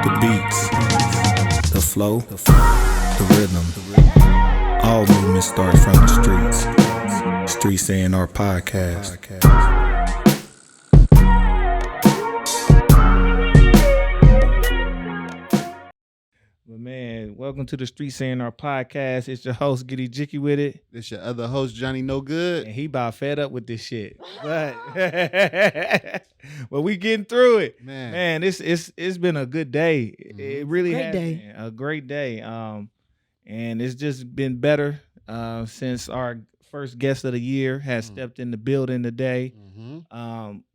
The beats, the flow, the rhythm. All movement starts from the streets. Streets A&R Podcast. But man, welcome to the Streets A&R Podcast. It's your host, Giddy Jicky with it. This your other host, Johnny No Good. And he about fed up with this shit. But but we getting through it. Man, it's been a good day. It really has been a great day. And it's just been better since our first guest of the year has stepped in the building today.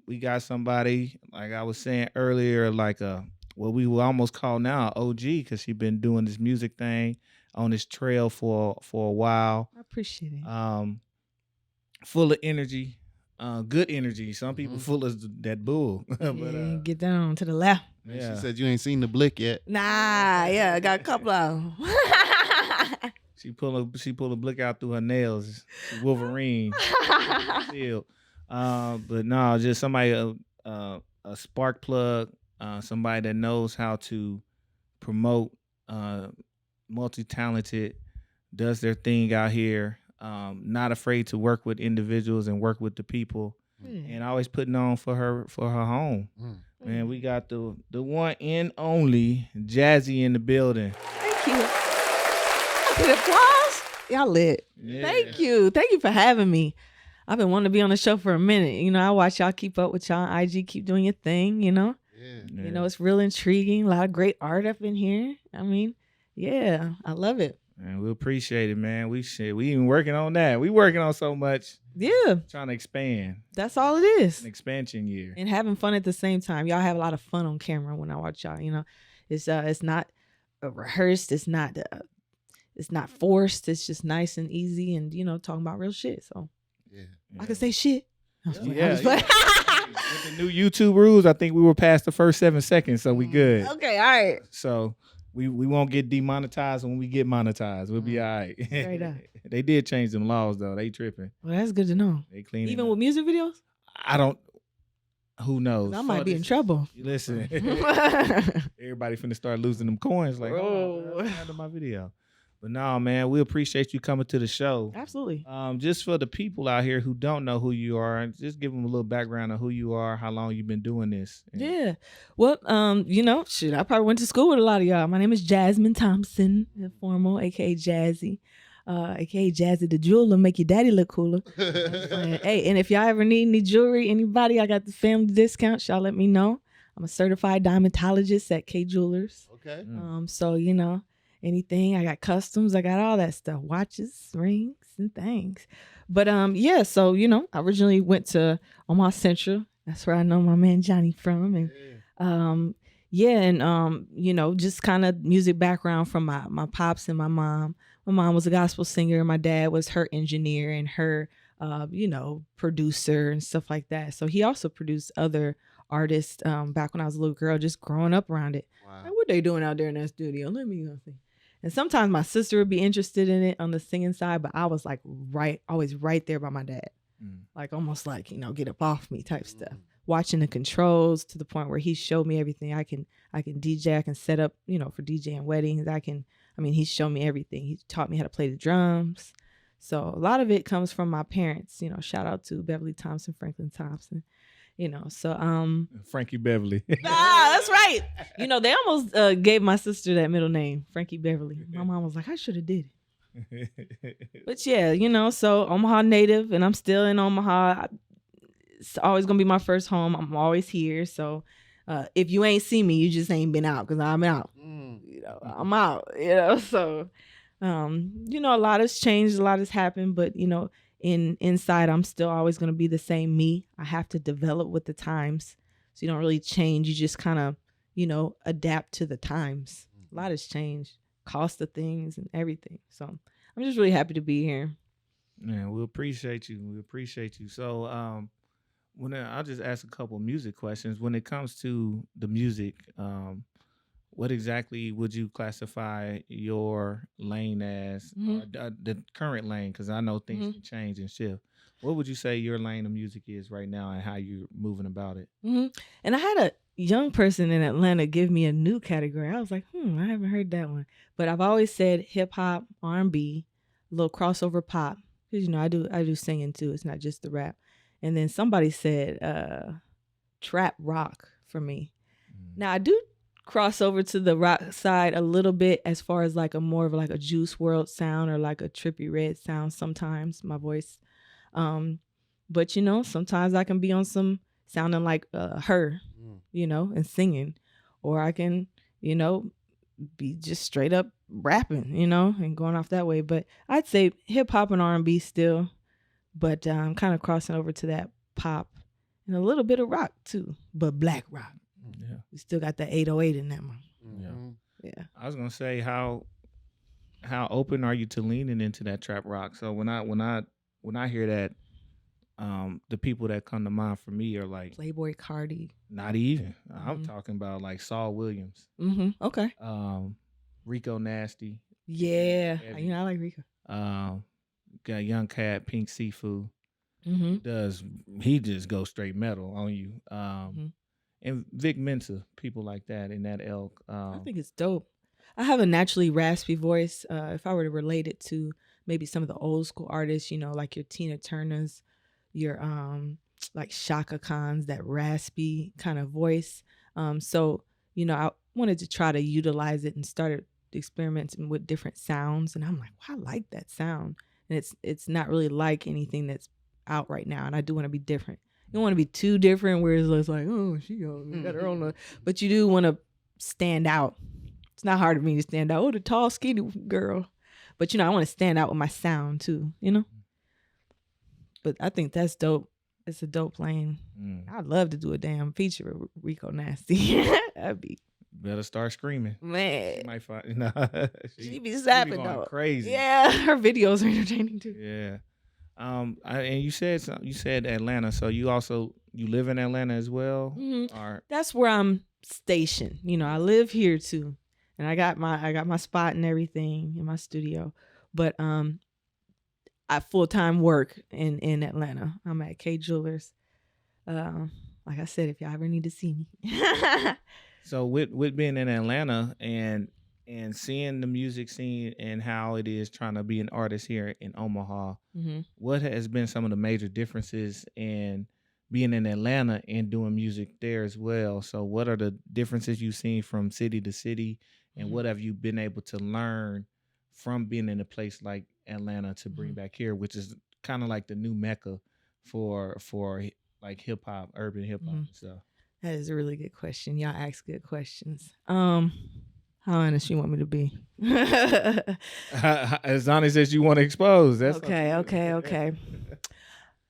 We got somebody, like I was saying earlier, like what we will almost call now an OG, because she's been doing this music thing on this trail for a while. I appreciate it. Full of energy, good energy. Some people full of that bull. But, get down to the left. Yeah. She said you ain't seen the blick yet. Nah, yeah, I got a couple of them. She pull a blick out through her nails. She Wolverine. But no, just somebody a spark plug. Somebody that knows how to promote, multi-talented, does their thing out here, not afraid to work with individuals and work with the people, and always putting on for her home. Man, we got the one and only Jazzy in the building. Thank you. Good applause. Y'all lit. Yeah. Thank you for having me. I've been wanting to be on the show for a minute. You know, I watch y'all keep up with y'all on IG, keep doing your thing, you know. Yeah. You know, it's real intriguing. A lot of great art up in here. I mean, yeah, I love it. And we appreciate it, man. We even working on that. We working on so much. Yeah. Trying to expand. That's all it is. An expansion year. And having fun at the same time. Y'all have a lot of fun on camera when I watch y'all, you know. It's not rehearsed. It's not forced. It's just nice and easy and, you know, talking about real shit. So I can say shit. Yeah. With the new YouTube rules, I think we were past the first 7 seconds, so we good. Okay, all right. So we won't get demonetized when we get monetized. We'll be all right. Straight up. They did change them laws though. They tripping. Well, that's good to know. They clean Even with music videos? I don't. Who knows? I might be in trouble. Listen, everybody finna start losing them coins. Like, Bro. that's out of my video. But no, man, we appreciate you coming to the show. Absolutely. Just for the people out here who don't know who you are, just give them a little background on who you are, how long you've been doing this. Yeah. Well, you know, shit, I probably went to school with a lot of y'all. My name is Jasmine Thompson, informal, aka Jazzy, aka Jazzy the jeweler, make your daddy look cooler. Hey, and if y'all ever need any jewelry, anybody, I got the family discounts. Y'all let me know. I'm a certified diamondologist at K Jewelers. Okay. So you know. Anything, I got customs, I got all that stuff, watches, rings, and things. But yeah, so you know, I originally went to Omaha Central. That's where I know my man Johnny from, and you know, just kind of music background from my pops and my mom. My mom was a gospel singer, and my dad was her engineer and her you know, producer and stuff like that. So he also produced other artists back when I was a little girl, just growing up around it. Wow. Like, what they doing out there in that studio? Let me go see. And sometimes my sister would be interested in it on the singing side, but I was like always right there by my dad. Like almost like, you know, get up off me type stuff. Watching the controls to the point where he showed me everything. I can DJ, I can set up, you know, for DJing weddings. He showed me everything. He taught me how to play the drums. So a lot of it comes from my parents, you know, shout out to Beverly Thompson, Franklin Thompson. You know, so Frankie Beverly. that's right. You know, they almost gave my sister that middle name, Frankie Beverly. My mom was like, I should have did it. But yeah, you know, so Omaha native, and I'm still in Omaha. It's always gonna be my first home. I'm always here. So if you ain't see me, you just ain't been out, because I'm out. You know, I'm out. You know, so you know, a lot has changed, a lot has happened, but you know. Inside, I'm still always going to be the same me. I have to develop with the times. So you don't really change. You just kind of, you know, adapt to the times. A lot has changed. Cost of things and everything. So I'm just really happy to be here. Man, we appreciate you. So I'll just ask a couple music questions. When it comes to the music, what exactly would you classify your lane as, or the current lane? Because I know things can change and shift. What would you say your lane of music is right now and how you're moving about it? And I had young person in Atlanta give me a new category. I was like, I haven't heard that one. But I've always said hip hop, R&B, a little crossover pop. Because, I do singing too. It's not just the rap. And then somebody said trap rock for me. Now I do cross over to the rock side a little bit as far as like a more of like a Juice WRLD sound or like a Trippie Redd sound sometimes, my voice. But sometimes I can be on some sounding like her, and singing, or I can, be just straight up rapping, and going off that way. But I'd say hip hop and R&B still, but I'm kind of crossing over to that pop and a little bit of rock too, but black rock. Yeah, we still got that 808 in that one. Yeah. I was gonna say how open are you to leaning into that trap rock? So when I hear that, the people that come to mind for me are like Playboy Cardi. Not even. I'm talking about like Saul Williams. Okay. Rico Nasty. Yeah, I like Rico. Got Young Cat, Pink Seafood. He just goes straight metal on you. And Vic Mensa, people like that in that ilk. I think it's dope. I have a naturally raspy voice. If I were to relate it to maybe some of the old school artists, like your Tina Turners, your like Shaka Khan's, that raspy kind of voice. So I wanted to try to utilize it and started experimenting with different sounds. And I'm like, I like that sound. And it's not really like anything that's out right now. And I do want to be different. You don't want to be too different where it's like, oh, she got her own. But you do want to stand out. It's not hard for me to stand out. Oh, the tall, skinny girl. But, I want to stand out with my sound too, But I think that's dope. It's a dope lane. I'd love to do a damn feature with Rico Nasty. That'd be. Better start screaming. Man. She might find, she be zapping though. Crazy. Yeah, her videos are entertaining too. Yeah. And you said Atlanta, so you live in Atlanta as well? Or? That's where I'm stationed. I live here too, and I got my spot and everything in my studio. But I full-time work in Atlanta. I'm at K Jewelers. Like I said, if y'all ever need to see me. So with being in Atlanta and seeing the music scene and how it is trying to be an artist here in Omaha, what has been some of the major differences in being in Atlanta and doing music there as well? So what are the differences you've seen from city to city, and what have you been able to learn from being in a place like Atlanta to bring back here, which is kind of like the new mecca for like hip hop, urban hip hop and stuff? That is a really good question. Y'all ask good questions. How honest you want me to be? As honest as you want to expose. That's okay.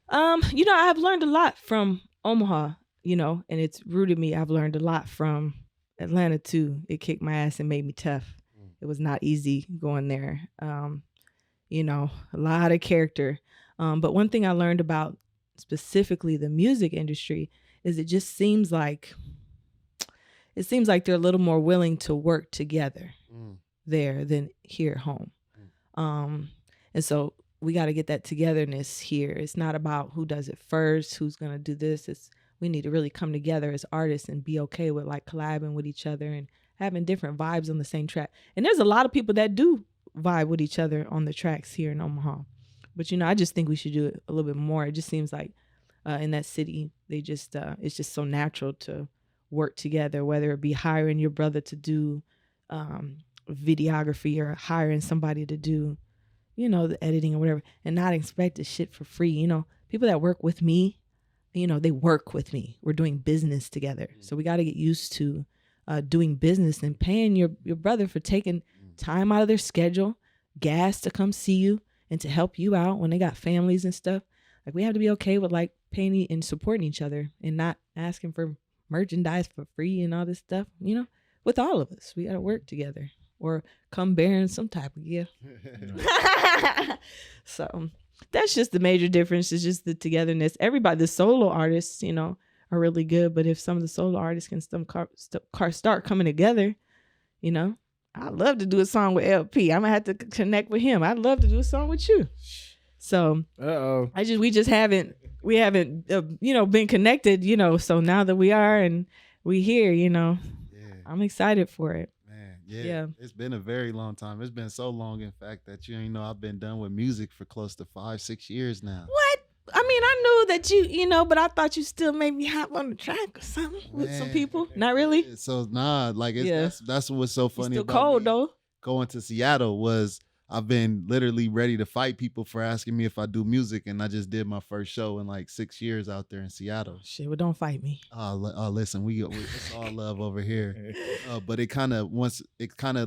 I've learned a lot from Omaha, and it's rooted me. I've learned a lot from Atlanta too. It kicked my ass and made me tough. It was not easy going there. A lot of character. But one thing I learned about specifically the music industry is it just seems like they're a little more willing to work together there than here at home. And so we got to get that togetherness here. It's not about who does it first, who's going to do this. We need to really come together as artists and be okay with like collabing with each other and having different vibes on the same track. And there's a lot of people that do vibe with each other on the tracks here in Omaha. But, I just think we should do it a little bit more. It just seems like in that city, they just it's just so natural to work together, whether it be hiring your brother to do videography or hiring somebody to do, the editing or whatever, and not expect the shit for free. People that work with me, they work with me. We're doing business together. So we got to get used to doing business and paying your brother for taking time out of their schedule, gas to come see you and to help you out when they got families and stuff. Like, we have to be okay with like paying and supporting each other and not asking for merchandise for free and all this stuff. With all of us, we got to work together or come bearing some type of gift. So that's just the major difference. It's just the togetherness. Everybody, the solo artists, are really good. But if some of the solo artists can start coming together, I'd love to do a song with LP. I'm gonna have to connect with him. I'd love to do a song with you. So we haven't been connected, so now that we are, and we here, you know. Yeah. I'm excited for it. Man, yeah. Yeah. It's been a very long time. It's been so long, in fact, that I've been done with music for close to 5-6 years now. What? I mean, I knew that you know, but I thought you still maybe hop on the track or something with some people. Not really. Yeah, so like that's what's so funny Still about cold me though. going to Seattle was I've been literally ready to fight people for asking me if I do music, and I just did my first show in like 6 years out there in Seattle. Shit, well, don't fight me. Listen, we it's all love over here. But it kind of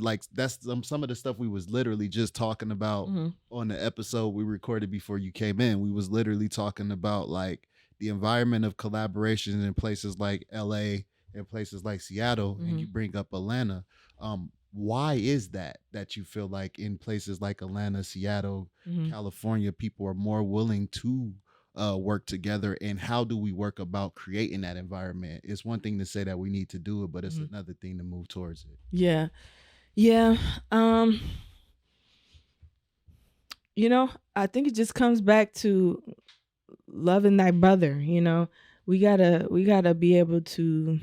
like that's some of the stuff we was literally just talking about on the episode we recorded before you came in. We was literally talking about like the environment of collaborations in places like LA and places like Seattle, and you bring up Atlanta. Why is that you feel like in places like Atlanta, Seattle, California, people are more willing to work together, and how do we work about creating that environment? It's one thing to say that we need to do it, but it's another thing to move towards it. Yeah. You know, I think it just comes back to loving thy brother. You know, we gotta be able to.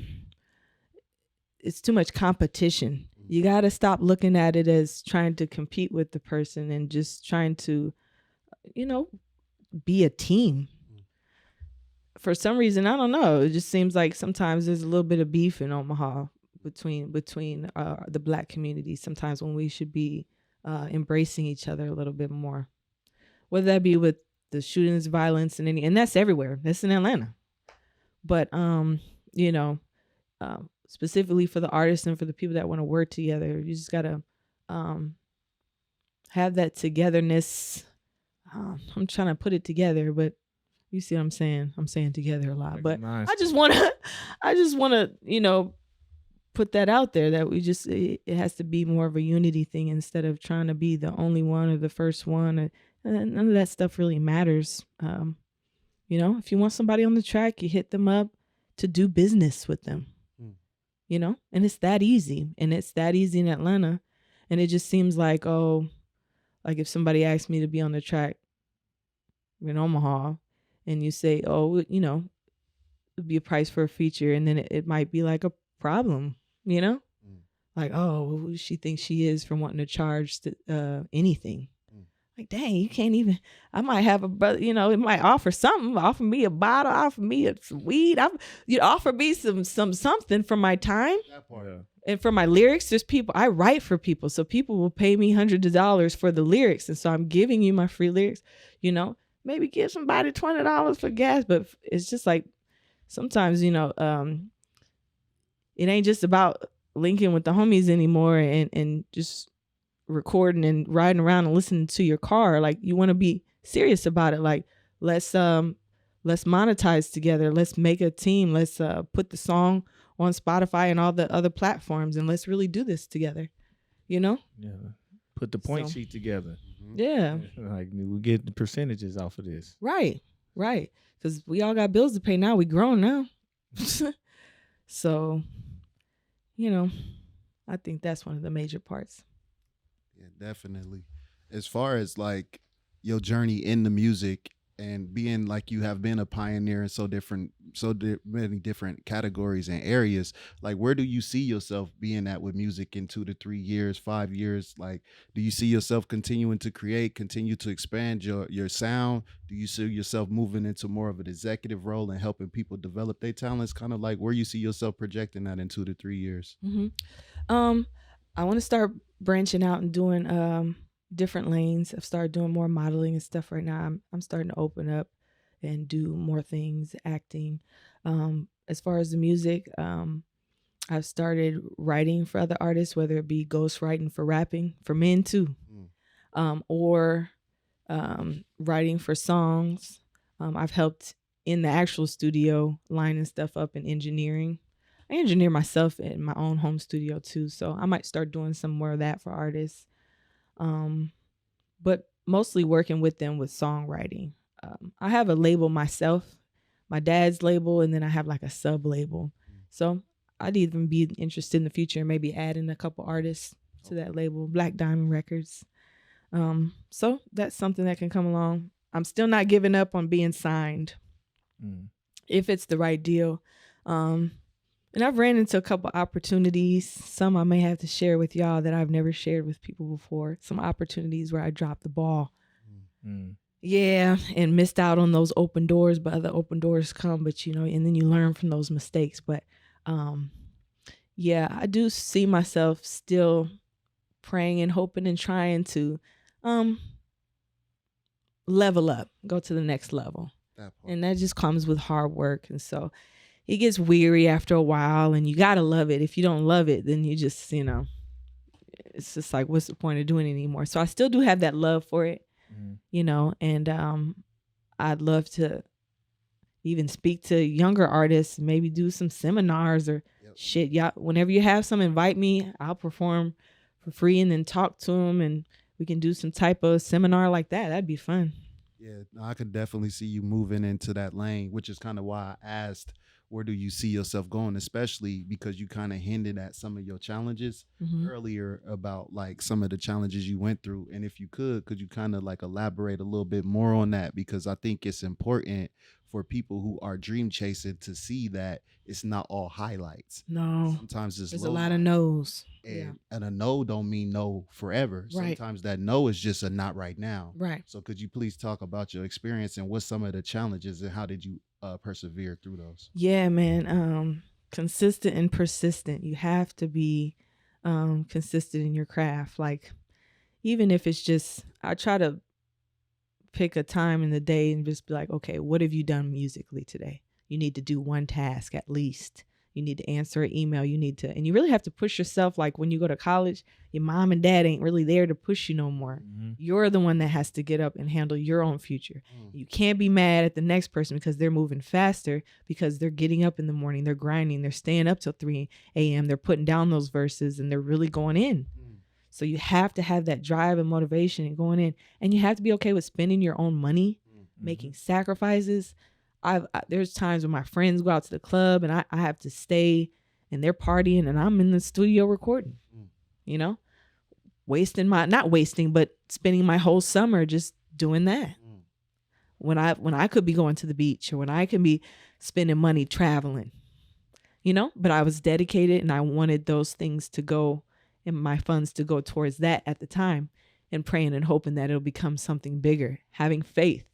It's too much competition. You got to stop looking at it as trying to compete with the person and just trying to, you know, be a team. For some reason, I don't know. It just seems like sometimes there's a little bit of beef in Omaha between the Black community. Sometimes when we should be embracing each other a little bit more, whether that be with the shootings, violence, and that's everywhere. That's in Atlanta. But you know. Specifically for the artists and for the people that want to work together, you just gotta have that togetherness. I'm trying to put it together, but you see what I'm saying? I'm saying together a lot, but nice. I just wanna, you know, put that out there that it has to be more of a unity thing instead of trying to be the only one or the first one. None of that stuff really matters. You know, if you want somebody on the track, you hit them up to do business with them. You know, and it's that easy, and it's that easy in Atlanta. And it just seems like, like if somebody asked me to be on the track in Omaha and you say, you know, it'd be a price for a feature. And then it might be like a problem, you know, like, who she thinks she is for wanting to charge anything. Like, dang, you can't even. I might have a brother, you know, it might offer something, offer me a bottle, offer me some weed. You offer me some something for my time. That part. Yeah. And for my lyrics. There's people, I write for people, so people will pay me hundreds of dollars for the lyrics, and so I'm giving you my free lyrics. You know, maybe give somebody $20 for gas, but it's just like sometimes, you know, it ain't just about linking with the homies anymore and just recording and riding around and listening to your car. Like, you want to be serious about it. Like, let's monetize together. Let's make a team. Let's put the song on Spotify and all the other platforms, and let's really do this together. You know? Yeah. Put the point sheet together. Yeah. Like, we get the percentages off of this. Right. Because we all got bills to pay now. We grown now. So, you know, I think that's one of the major parts. Yeah, definitely. As far as like your journey in the music and being like you have been a pioneer in so many different categories and areas, like where do you see yourself being at with music in 2 to 3 years, 5 years? Like, do you see yourself continuing to create, continue to expand your sound? Do you see yourself moving into more of an executive role and helping people develop their talents? Kind of like where you see yourself projecting that in 2 to 3 years? I want to start branching out and doing different lanes. I've started doing more modeling and stuff right now. I'm starting to open up and do more things, acting. As far as the music, I've started writing for other artists, whether it be ghost writing for rapping, for men too, or writing for songs. I've helped in the actual studio, lining stuff up and engineering. I engineer myself in my own home studio too, so I might start doing some more of that for artists. But mostly working with them with songwriting. I have a label myself, my dad's label, and then I have like a sub label. So I'd even be interested in the future, maybe adding a couple artists to that label, Black Diamond Records. So that's something that can come along. I'm still not giving up on being signed if it's the right deal. And I've ran into a couple opportunities. Some I may have to share with y'all that I've never shared with people before. Some opportunities where I dropped the ball. Mm. Yeah, and missed out on those open doors, but other open doors come, but and then you learn from those mistakes. But yeah, I do see myself still praying and hoping and trying to level up, go to the next level. And that just comes with hard work. And so it gets weary after a while, and you got to love it. If you don't love it, then you just, it's just like, what's the point of doing it anymore? So I still do have that love for it, and I'd love to even speak to younger artists, maybe do some seminars or shit. Yeah, whenever you have some, invite me. I'll perform for free and then talk to them, and we can do some type of seminar like that. That'd be fun. Yeah, I could definitely see you moving into that lane, which is kind of why I asked, where do you see yourself going, especially because you kind of hinted at some of your challenges earlier about like some of the challenges you went through. And if you could you kind of like elaborate a little bit more on that? Because I think it's important for people who are dream chasing to see that it's not all highlights. No. Sometimes there's a lot of no's. And a no don't mean no forever. Right. Sometimes that no is just a not right now. Right. So could you please talk about your experience and what's some of the challenges and how did you persevere through those? Yeah, man. Consistent and persistent. You have to be consistent in your craft. Like, even if it's just, I try to pick a time in the day and just be like, okay, what have you done musically today? You need to do one task at least. You need to answer an email. And you really have to push yourself. Like when you go to college, your mom and dad ain't really there to push you no more. Mm-hmm. You're the one that has to get up and handle your own future. You can't be mad at the next person because they're moving faster, because they're getting up in the morning, they're grinding, they're staying up till 3 a.m., they're putting down those verses and they're really going in. So you have to have that drive and motivation and going in, and you have to be okay with spending your own money, making sacrifices. There's times when my friends go out to the club and I have to stay and they're partying and I'm in the studio recording, not wasting, but spending my whole summer just doing that. When I could be going to the beach, or when I could be spending money traveling, but I was dedicated and I wanted those things to go and my funds to go towards that at the time, and praying and hoping that it'll become something bigger, having faith.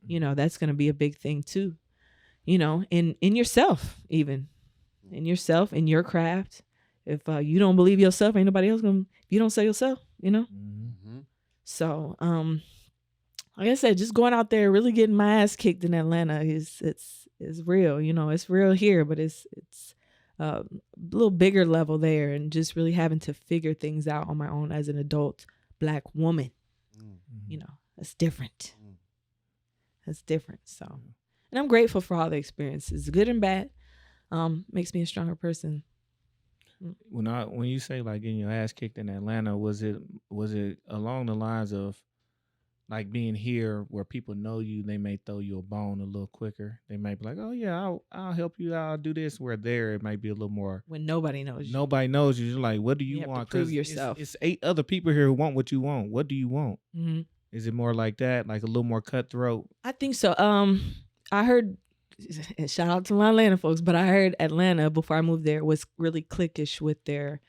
That's going to be a big thing too, in yourself, even in yourself, in your craft. If you don't believe yourself, ain't nobody else going to, if you don't say yourself, So, like I said, just going out there, really getting my ass kicked in Atlanta is real. It's real here, but it's a little bigger level there, and just really having to figure things out on my own as an adult Black woman. That's different. That's different. So, and I'm grateful for all the experiences, good and bad. Makes me a stronger person. When you say like getting your ass kicked in Atlanta, was it along the lines of like being here where people know you, they may throw you a bone a little quicker? They might be like, oh yeah, I'll help you out, I'll do this. Where there, it might be a little more when nobody knows you. Nobody knows you. You're like, what do you have want? To prove yourself. It's 8 other people here who want what you want. What do you want? Mm-hmm. Is it more like that, like a little more cutthroat? I think so. I heard, and shout out to my Atlanta folks, but I heard Atlanta, before I moved there, was really cliquish with their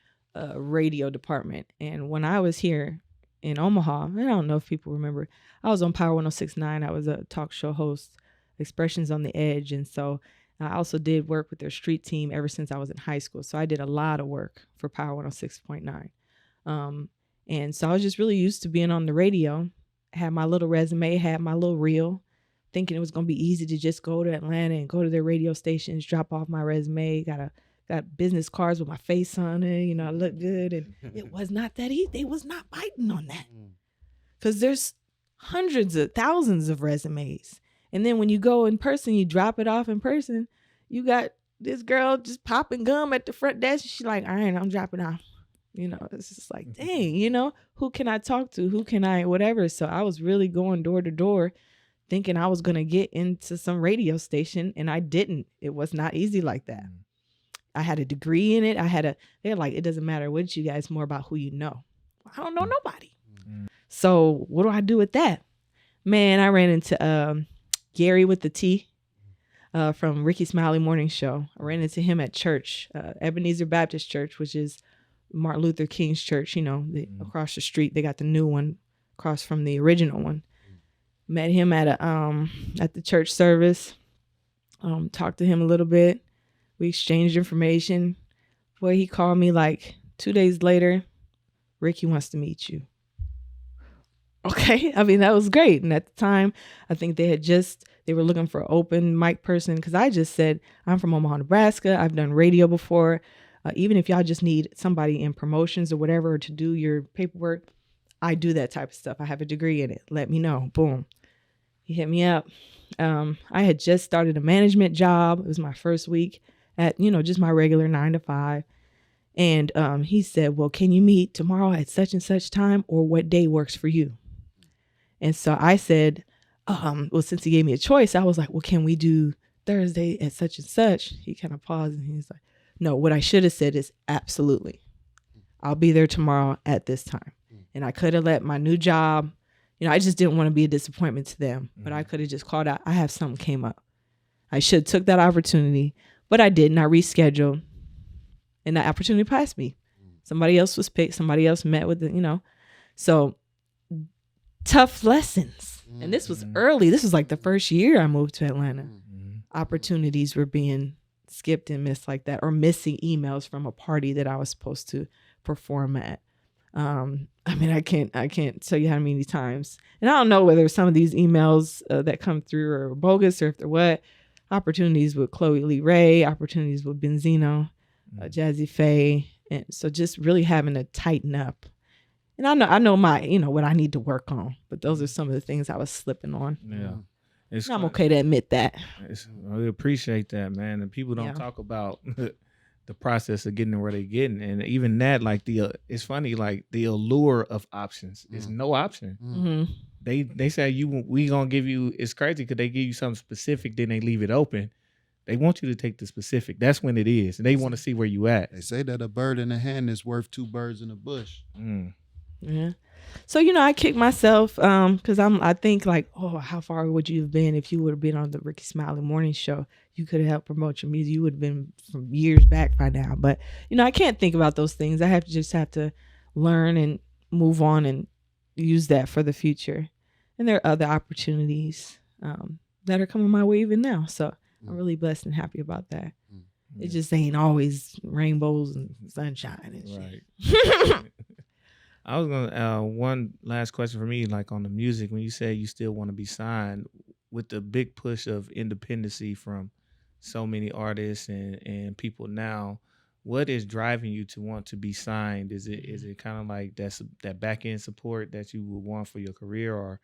radio department. And when I was here in Omaha, I don't know if people remember, I was on Power 106.9. I was a talk show host, Expressions on the Edge. And so I also did work with their street team ever since I was in high school. So I did a lot of work for Power 106.9. And so I was just really used to being on the radio. Had my little resume, had my little reel, thinking it was going to be easy to just go to Atlanta and go to their radio stations, drop off my resume, got business cards with my face on it, I look good. And it was not that easy. They was not biting on that. Because there's hundreds of thousands of resumes. And then when you go in person, you drop it off in person, you got this girl just popping gum at the front desk. She's like, all right, I'm dropping off. It's just like, dang, who can I talk to? Who can I, whatever. So I was really going door to door thinking I was going to get into some radio station, and I didn't. It was not easy like that. I had a degree in it. They're like, it doesn't matter what you guys, more about who you know. I don't know nobody. So what do I do with that? Man, I ran into Gary with the T. from Ricky Smiley Morning Show. I ran into him at church, Ebenezer Baptist Church, which is Martin Luther King's church. Across the street. They got the new one across from the original one. Met him at the church service. Talked to him a little bit. We exchanged information. Boy, he called me like 2 days later. Ricky wants to meet you. Okay. I mean, that was great. And at the time, I think they were looking for an open mic person, because I just said, I'm from Omaha, Nebraska. I've done radio before. Even if y'all just need somebody in promotions or whatever to do your paperwork, I do that type of stuff. I have a degree in it. Let me know. Boom. He hit me up. I had just started a management job. It was my first week at, just my regular 9 to 5. And he said, well, can you meet tomorrow at such and such time, or what day works for you? And so I said, well, since he gave me a choice, I was like, well, can we do Thursday at such and such? He kind of paused and he's like, no, what I should have said is absolutely. I'll be there tomorrow at this time. And I could have let my new job, I just didn't want to be a disappointment to them, but I could have just called out, I have something came up. I should have took that opportunity, but I didn't. I rescheduled, and that opportunity passed me. Somebody else was picked. Somebody else met with it, So tough lessons. And this was early. This was like the first year I moved to Atlanta. Opportunities were being skipped and missed like that, or missing emails from a party that I was supposed to perform at. I mean, I can't tell you how many times. And I don't know whether some of these emails that come through are bogus or if they're what. Opportunities with Chloe Lee Ray, opportunities with Benzino, Jazzy Faye. And so just really having to tighten up. And I know my, what I need to work on, but those are some of the things I was slipping on. Yeah. I'm okay to admit that. We appreciate that, man. And people don't talk about the process of getting where they're getting. And even that, like it's funny, like the allure of options is no option. Mm-hmm. They say we gonna give you, it's crazy because they give you something specific, then they leave it open. They want you to take the specific. That's when it is. And they want to see where you at. They say that a bird in the hand is worth 2 birds in the bush. Yeah. So, I kick myself because I think like, oh, how far would you have been if you would have been on the Ricky Smiley Morning Show? You could have helped promote your music. You would have been from years back by now. But, I can't think about those things. I have to learn and move on and use that for the future. And there are other opportunities that are coming my way even now. So I'm really blessed and happy about that. It just ain't always rainbows and sunshine and shit. Right. I was gonna one last question for me, like on the music, when you say you still want to be signed, with the big push of independency from so many artists and people now, what is driving you to want to be signed? Is it kind of like that back end support that you would want for your career, or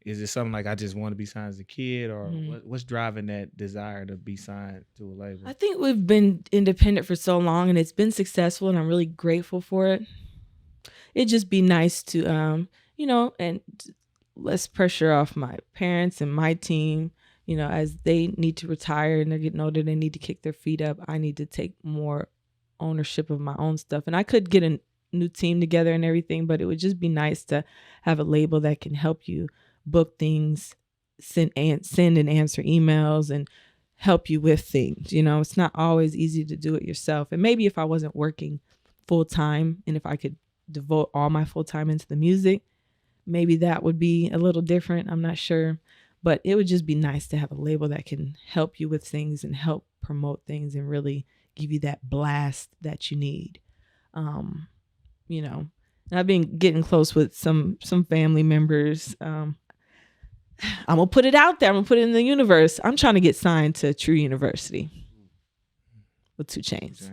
is it something like I just want to be signed as a kid, or what's driving that desire to be signed to a label? I think we've been independent for so long and it's been successful, and I'm really grateful for it. It'd just be nice to, and less pressure off my parents and my team, as they need to retire and they're getting older, they need to kick their feet up. I need to take more ownership of my own stuff. And I could get a new team together and everything, but it would just be nice to have a label that can help you book things, send and answer emails, and help you with things. It's not always easy to do it yourself. And maybe if I wasn't working full time and if I could devote all my full time into the music, maybe that would be a little different. I'm not sure, but it would just be nice to have a label that can help you with things and help promote things and really give you that blast that you need. And I've been getting close with some family members. I'm gonna put it out there. I'm gonna put it in the universe. I'm trying to get signed to True University with 2 Chainz.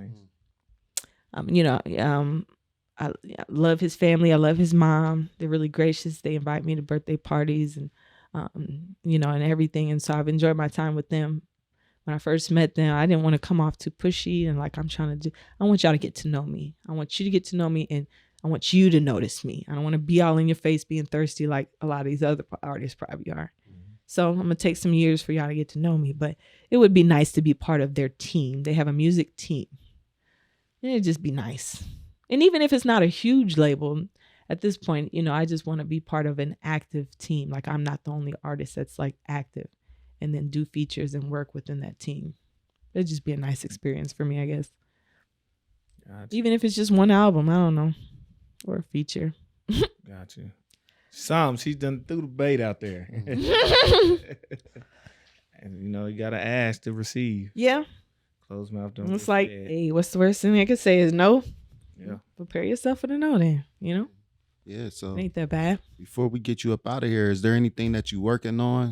I love his family. I love his mom. They're really gracious. They invite me to birthday parties and, and everything. And so I've enjoyed my time with them. When I first met them, I didn't want to come off too pushy and like I'm trying to do. I want y'all to get to know me. I want you to get to know me, and I want you to notice me. I don't want to be all in your face being thirsty like a lot of these other artists probably are. So I'm going to take some years for y'all to get to know me. But it would be nice to be part of their team. They have a music team. It'd just be nice. And even if it's not a huge label, at this point, I just want to be part of an active team. Like I'm not the only artist that's like active. and then do features and work within that team. It'd just be a nice experience for me, I guess. Gotcha. Even if it's just one album, I don't know, or a feature. Got you. She's done threw the bait out there. And you gotta ask to receive. Yeah. Closed mouth don't. It's like, hey, what's the worst thing I could say is no. Yeah. Prepare yourself for the no then, Yeah, so it ain't that bad. before we get you up out of here, is there anything that you working on?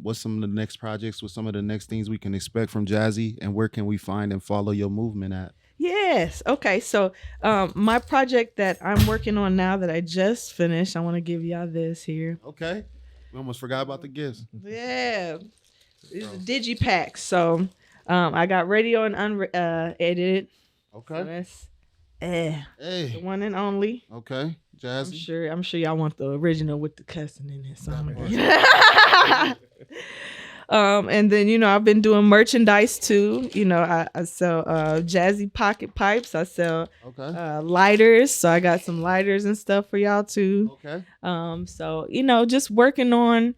What's some of the next projects? What's some of the next things we can expect from Jazzy? And where can we find and follow your movement at? Yes. Okay. So my project that I'm working on now that I just finished, I want to give y'all this here. Okay. We almost forgot about the gifts. Yeah. It's a digipack. So I got radio and unedited. Okay. So that's Hey. the one and only. Okay. Jazzy. I'm sure y'all want the original with the cussing in it. So and then I've been doing merchandise too. I sell Jazzy pocket pipes. I sell lighters. So I got some lighters and stuff for y'all too. Okay. So just working on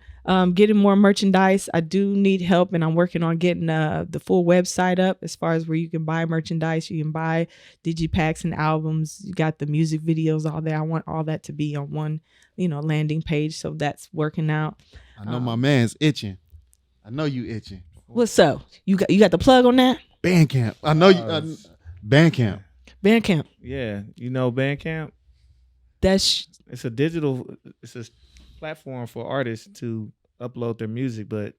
getting more merchandise. I do need help, and I'm working on getting the full website up as far as where you can buy merchandise. You can buy digipacks and albums. You got the music videos, all that. I want all that to be on one landing page. So that's working out. I know my man's itching. I know you itching. What's up? You got the plug on that? Bandcamp. I know you. Bandcamp. Bandcamp. Yeah, Bandcamp. It's a digital. It's a platform for artists to upload their music, but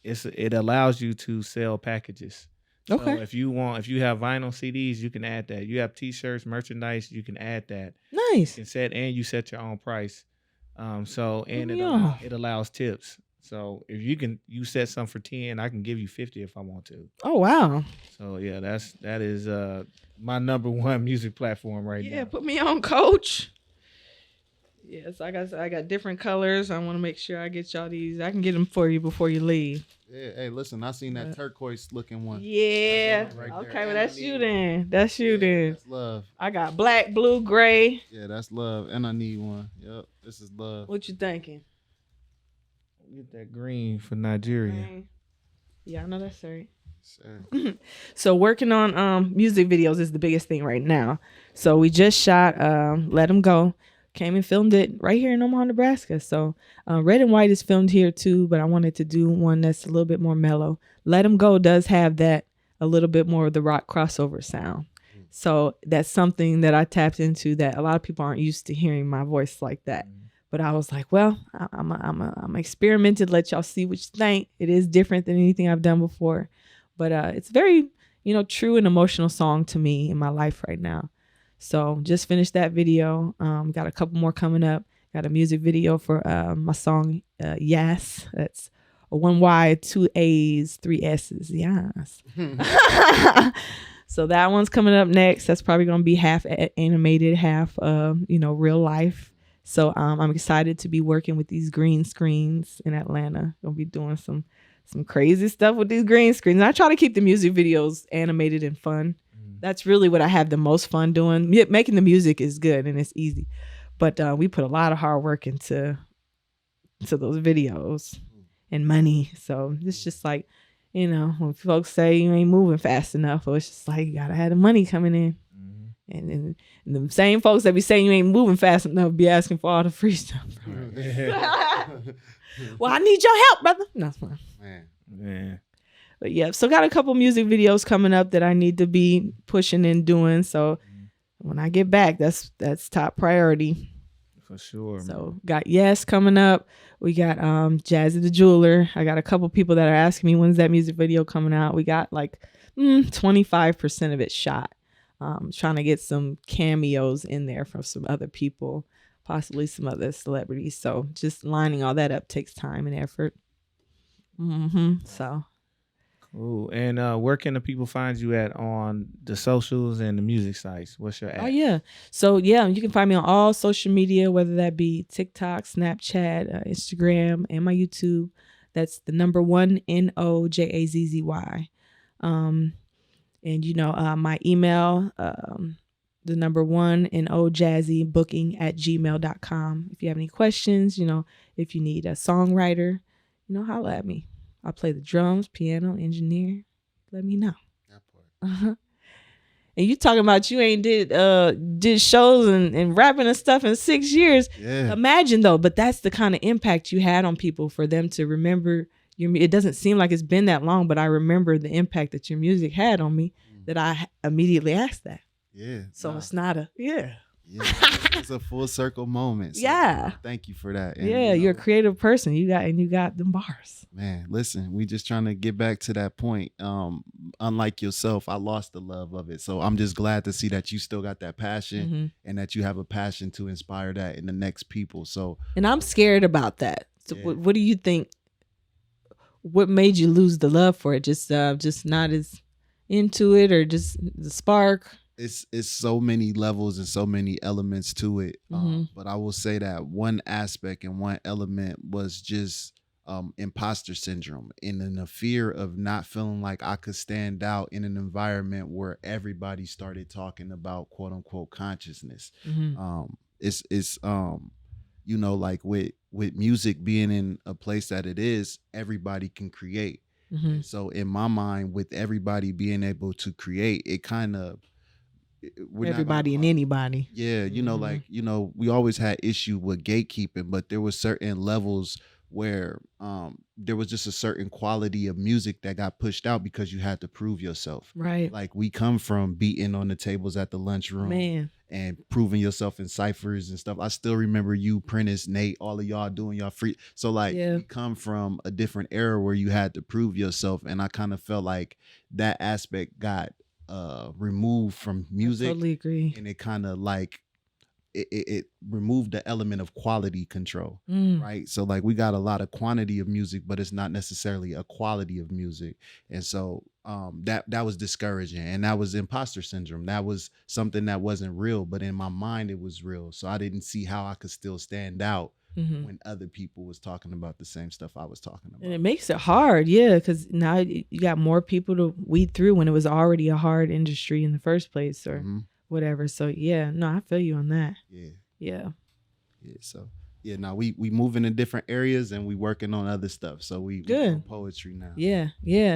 it allows you to sell packages. Okay. So if you have vinyl CDs, you can add that. You have T-shirts, merchandise, you can add that. Nice. You can you set your own price. It allows tips. So if you set some for 10, I can give you 50 if I want to. Oh wow. So yeah, that is my number one music platform right now. Yeah, put me on, coach. Yes, I got different colors. I want to make sure I get y'all these. I can get them for you before you leave. Yeah, hey, listen, I seen that turquoise looking one. Yeah. Right okay, there. well that's you then. That's you then. That's love. I got black, blue, gray. Yeah, that's love. And I need one. Yep, this is love. What you thinking? Get that green for Nigeria. Green. Yeah, I know that's right. Sure. So working on music videos is the biggest thing right now. So we just shot Let 'Em Go. Came and filmed it right here in Omaha, Nebraska. So Red and White is filmed here too, but I wanted to do one that's a little bit more mellow. Let 'Em Go does have that a little bit more of the rock crossover sound. So that's something that I tapped into that a lot of people aren't used to hearing my voice like that. But I was like, well, I'm experimented. Let y'all see what you think. It is different than anything I've done before. But it's very, true and emotional song to me in my life right now. So just finished that video. Got a couple more coming up. Got a music video for my song, Yes. That's a 1 Y, 2 A's, 3 S's. Yes. So that one's coming up next. That's probably going to be half animated, half, real life. So I'm excited to be working with these green screens in Atlanta. Gonna be doing some crazy stuff with these green screens. And I try to keep the music videos animated and fun. That's really what I have the most fun doing. Making the music is good and it's easy, but we put a lot of hard work into those videos and money. So it's just like, when folks say you ain't moving fast enough, well, it's just like you gotta have the money coming in. And the same folks that be saying you ain't moving fast enough be asking for all the free stuff. Well, I need your help, brother. No, it's fine. Man. But yeah, so got a couple music videos coming up that I need to be pushing and doing. So when I get back, that's top priority. For sure. So got Yes coming up. We got Jazzy the Jeweler. I got a couple people that are asking me when's that music video coming out. We got like 25% of it shot. Trying to get some cameos in there from some other people, possibly some other celebrities. So just lining all that up takes time and effort. So cool. And where can the people find you at on the socials and the music sites? What's your app? Oh yeah. So yeah, you can find me on all social media, whether that be TikTok, Snapchat, Instagram, and my YouTube. That's the number 1 NOJAZZY. And my email, the number 1 NOJazzy booking@gmail.com. If you have any questions, if you need a songwriter, holla at me. I play the drums, piano, engineer. Let me know. That part. And you talking about you ain't did shows and rapping and stuff in 6 years. Yeah. Imagine though, but that's the kind of impact you had on people for them to remember your. It doesn't seem like it's been that long, but I remember the impact that your music had on me. That I immediately asked that. Yeah. So it's not a Yeah, it's a full circle moment. So yeah. Thank you for that. And, Yeah, you're a creative person. You got them bars. Man, listen, we just trying to get back to that point. Unlike yourself, I lost the love of it. So I'm just glad to see that you still got that passion and that you have a passion to inspire that in the next people. So, and I'm scared about that. So what do you think? What made you lose the love for it? Just not as into it, or just the spark? It's so many levels and so many elements to it. But I will say that one aspect and one element was just imposter syndrome, and then the fear of not feeling like I could stand out in an environment where everybody started talking about quote unquote consciousness. It's like with music being in a place that it is, everybody can create. So in my mind, with everybody being able to create, it kind of everybody and anybody. Yeah, we always had issue with gatekeeping, but there was certain levels where there was just a certain quality of music that got pushed out because you had to prove yourself. Right. Like we come from beating on the tables at the lunchroom and proving yourself in ciphers and stuff. I still remember you, Prentice, Nate, all of y'all doing y'all free. So we come from a different era where you had to prove yourself. And I kind of felt like that aspect got removed from music. I totally agree. And it kind of it removed the element of quality control, right? So we got a lot of quantity of music, but it's not necessarily a quality of music. And so that was discouraging, and that was imposter syndrome. That was something that wasn't real, but in my mind it was real. So I didn't see how I could still stand out when other people was talking about the same stuff I was talking about. And it makes it hard, because now you got more people to weed through when it was already a hard industry in the first place, or whatever. So I feel you on that. Yeah. So now we moving in different areas and we working on other stuff. So we do poetry now.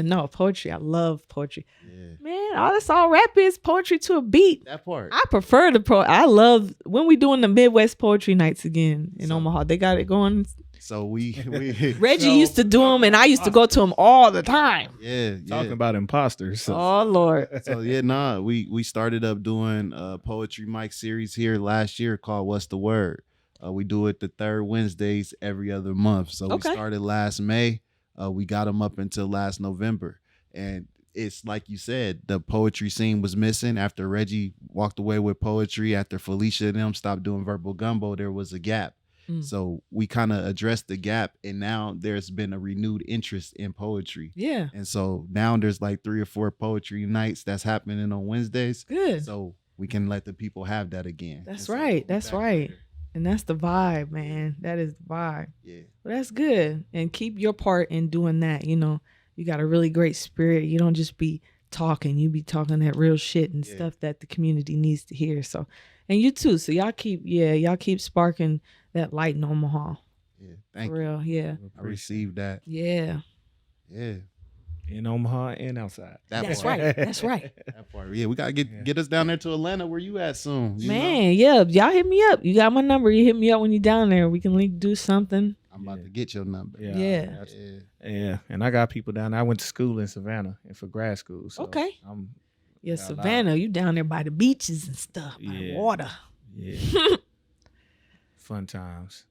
No, poetry. I love poetry. Man, that's all rap is, poetry to a beat. That part. I prefer I love when we doing the Midwest poetry nights again in Omaha. They got it going. So we Reggie used to do them, and I used to go to them all the time. Talking about imposters. So. Oh Lord. So we started up doing a poetry mic series here last year called What's the Word? We do it the third Wednesdays every other month. So we started last May. We got them up until last November, and it's like you said, the poetry scene was missing after Reggie walked away with poetry. After Felicia and them stopped doing verbal gumbo, there was a gap. So we kind of addressed the gap, and now there's been a renewed interest in poetry. Yeah. And so now there's 3 or 4 poetry nights that's happening on Wednesdays. Good. So we can let the people have that again. That's right. That's right. And that's the vibe, man. That is the vibe. Yeah. Well, that's good. And keep your part in doing that. You got a really great spirit. You don't just be talking. You be talking that real shit and stuff that the community needs to hear. So, and you too. So y'all keep sparking that light in Omaha. Yeah. Thank you. For real. Yeah. I received that. Yeah. Yeah. In Omaha and outside. That's right. That's right. That part. Yeah, we gotta get us down there to Atlanta. Where you at soon? Yeah. Y'all hit me up. You got my number. You hit me up when you're down there. We can do something. I'm about to get your number. Yeah. And I got people down there. I went to school in Savannah and for grad school. So okay. Savannah, you down there by the beaches and stuff, by the water. Yeah. Fun times.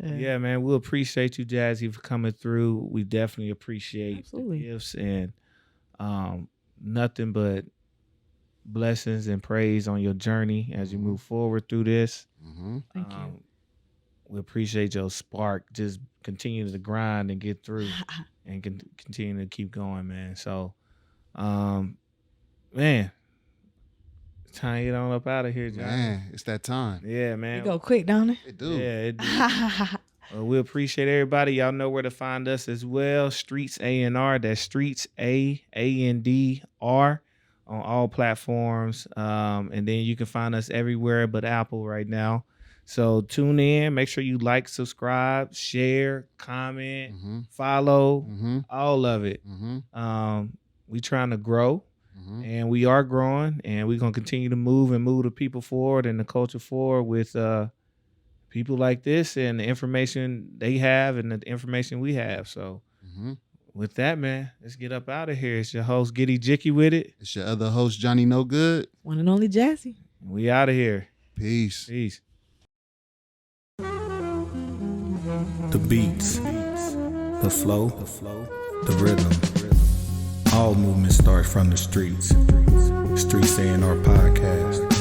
Yeah, man, we'll appreciate you, Jazzy, for coming through. We definitely appreciate the gifts, and nothing but blessings and praise on your journey as you move forward through this. Thank you. We appreciate your spark. Just continue to grind and get through and continue to keep going, man. So, man, it's time to get on up out of here, John. Man, it's that time. Yeah, man. You go quick, don't it? It do. Yeah, it do. Well, we appreciate everybody. Y'all know where to find us as well. Streets A&R. That's Streets A&R on all platforms. And then you can find us everywhere but Apple right now. So tune in. Make sure you like, subscribe, share, comment, follow, all of it. We trying to grow, and we are growing, and we're going to continue to move the people forward and the culture forward with people like this and the information they have and the information we have. So with that, man, let's get up out of here. It's your host, Giddy Jicky with it. It's your other host, Johnny No Good. One and only Jazzy. We out of here. Peace. Peace. The beats, the flow, the rhythm. All movement starts from the streets. Streets A&R Podcast.